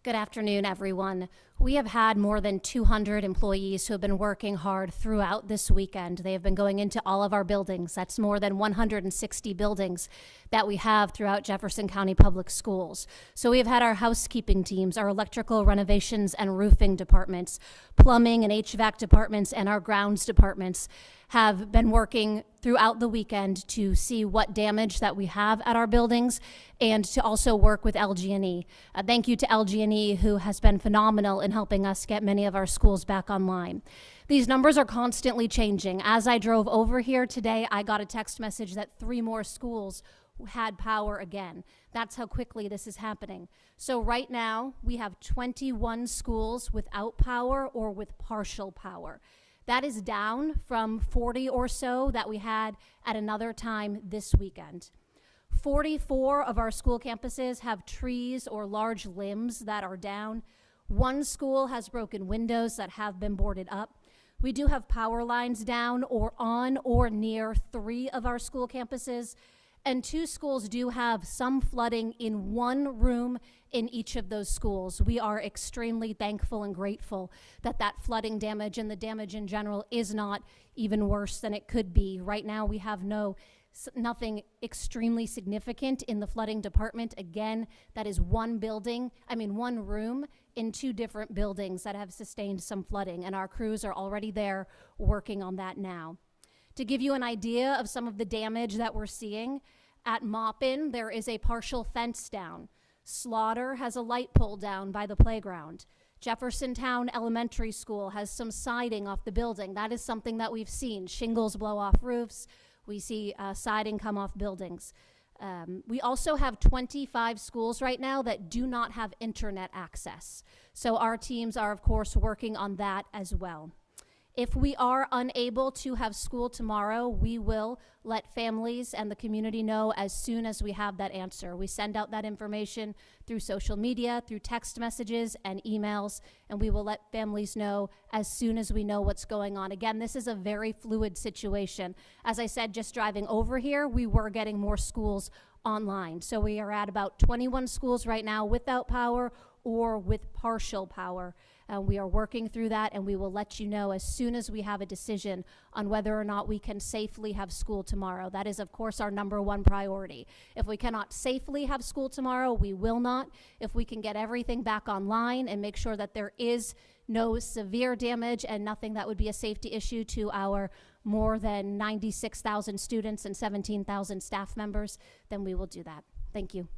Good afternoon, everyone. We have had more than 200 employees who have been working hard throughout this weekend. They have been going into all of our buildings. That's more than 160 buildings that we have throughout Jefferson County Public Schools. So we have had our housekeeping teams, our electrical renovations and roofing departments, plumbing and HVAC departments, and our grounds departments have been working throughout the weekend to see what damage that we have at our buildings and to also work with LG&E. Thank you to LG&E, who has been phenomenal in helping us get many of our schools back online. These numbers are constantly changing. As I drove over here today, I got a text message that 3 more schools had power again. That's how quickly this is happening. So right now, we have 21 schools without power or with partial power. That is down from 40 or so that we had at another time this weekend. 44 of our school campuses have trees or large limbs that are down. 1 school has broken windows that have been boarded up. We do have power lines down or on or near 3 of our school campuses. And 2 schools do have some flooding in 1 room in each of those schools. We are extremely thankful and grateful that that flooding damage and the damage in general is not even worse than it could be. Right now, we have nothing extremely significant in the flooding department. Again, that is 1 room in 2 different buildings that have sustained some flooding, and our crews are already there working on that now. To give you an idea of some of the damage that we're seeing, at Maupin, there is a partial fence down. Slaughter has a light pole down by the playground. Jeffersontown Elementary School has some siding off the building. That is something that we've seen. Shingles blow off roofs. We see siding come off buildings. We also have 25 schools right now that do not have internet access. So our teams are, of course, working on that as well. If we are unable to have school tomorrow, we will let families and the community know as soon as we have that answer. We send out that information through social media, through text messages and emails, and we will let families know as soon as we know what's going on. Again, this is a very fluid situation. As I said, just driving over here, we were getting more schools online. So we are at about 21 schools right now without power or with partial power. We are working through that, and we will let you know as soon as we have a decision on whether or not we can safely have school tomorrow. That is, of course, our #1 priority. If we cannot safely have school tomorrow, we will not. If we can get everything back online and make sure that there is no severe damage and nothing that would be a safety issue to our more than 96,000 students and 17,000 staff members, then we will do that. Thank you.